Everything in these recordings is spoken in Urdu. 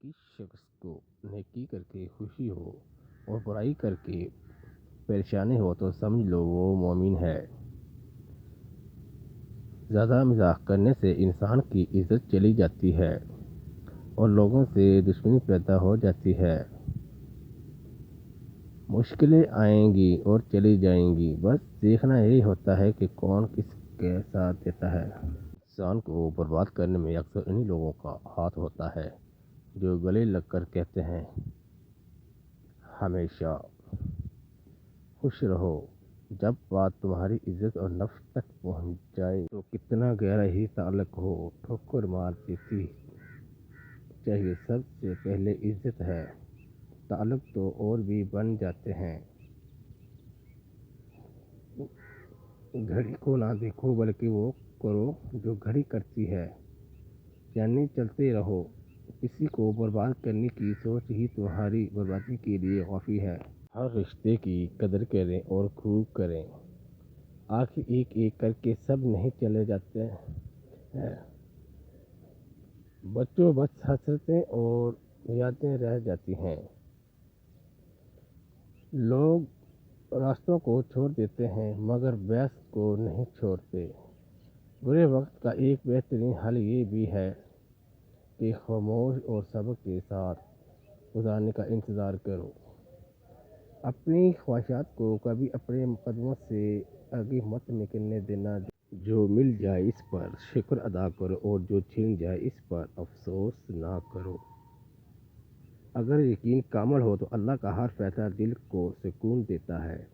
جس شخص کو نیکی کر کے خوشی ہو اور برائی کر کے پریشانی ہو تو سمجھ لو وہ مومن ہے۔ زیادہ مزاح کرنے سے انسان کی عزت چلی جاتی ہے اور لوگوں سے دشمنی پیدا ہو جاتی ہے۔ مشکلیں آئیں گی اور چلی جائیں گی، بس دیکھنا یہی ہوتا ہے کہ کون کس کے ساتھ دیتا ہے۔ انسان کو برباد کرنے میں اکثر انہی لوگوں کا ہاتھ ہوتا ہے جو گلے لگ کر کہتے ہیں ہمیشہ خوش رہو، جب بات تمہاری عزت اور نفس تک پہنچ جائے تو کتنا گہرا ہی تعلق ہو ٹھوکر مار دیتی چاہیے۔ سب سے پہلے عزت ہے، تعلق تو اور بھی بن جاتے ہیں۔ گھڑی کو نہ دیکھو بلکہ وہ کرو جو گھڑی کرتی ہے، یعنی چلتے رہو۔ کسی کو برباد کرنے کی سوچ ہی تمہاری بربادی کے لیے کافی ہے۔ ہر رشتے کی قدر کریں اور خوب کریں، آخر ایک ایک کر کے سب نہیں چلے جاتے ہیں۔ بچوں بس حسرتیں اور یادیں رہ جاتی ہیں۔ لوگ راستوں کو چھوڑ دیتے ہیں مگر بحث کو نہیں چھوڑتے۔ برے وقت کا ایک بہترین حل یہ بھی ہے کہ خاموش اور صبر کے ساتھ گزرنے کا انتظار کرو۔ اپنی خواہشات کو کبھی اپنے قدموں سے آگے مت نکلنے دینا۔ جو مل جائے اس پر شکر ادا کرو اور جو چھن جائے اس پر افسوس نہ کرو۔ اگر یقین کامل ہو تو اللہ کا ہر فیصلہ دل کو سکون دیتا ہے۔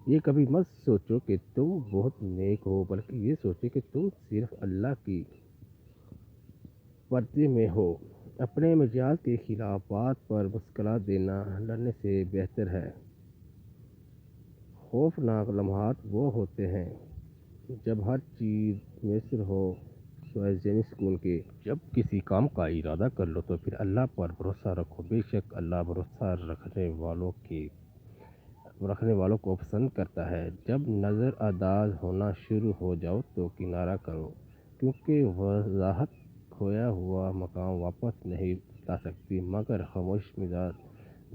یہ کبھی مت سوچو کہ تم بہت نیک ہو، بلکہ یہ سوچو کہ تم صرف اللہ کی پردے میں ہو۔ اپنے مزاج کے خلاف بات پر مسکرا دینا لڑنے سے بہتر ہے۔ خوفناک لمحات وہ ہوتے ہیں جب ہر چیز میسر ہو سوائے ذہنی سکون کے۔ جب کسی کام کا ارادہ کر لو تو پھر اللہ پر بھروسہ رکھو، بے شک اللہ بھروسہ رکھنے والوں کو پسند کرتا ہے۔ جب نظر انداز ہونا شروع ہو جاؤ تو کنارہ کرو، کیونکہ وضاحت کھویا ہوا مقام واپس نہیں لا سکتی مگر خاموش مزاج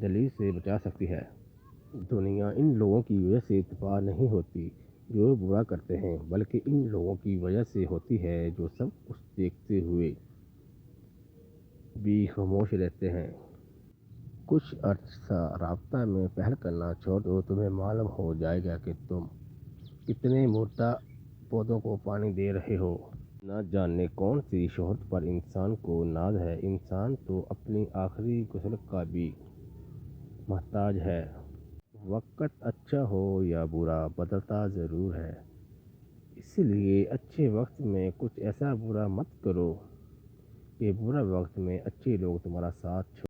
دلیل سے بچا سکتی ہے۔ دنیا ان لوگوں کی وجہ سے تباہ نہیں ہوتی جو برا کرتے ہیں، بلکہ ان لوگوں کی وجہ سے ہوتی ہے جو سب کچھ دیکھتے ہوئے بھی خاموش رہتے ہیں۔ کچھ عرصہ رابطہ میں پہل کرنا چھوڑ دو، تمہیں معلوم ہو جائے گا کہ تم کتنے مردہ پودوں کو پانی دے رہے ہو۔ نہ جانے کون سی شہرت پر انسان کو ناز ہے، انسان تو اپنی آخری غسل کا بھی محتاج ہے۔ وقت اچھا ہو یا برا بدلتا ضرور ہے، اس لیے اچھے وقت میں کچھ ایسا برا مت کرو کہ برے وقت میں اچھے لوگ تمہارا ساتھ چھوڑ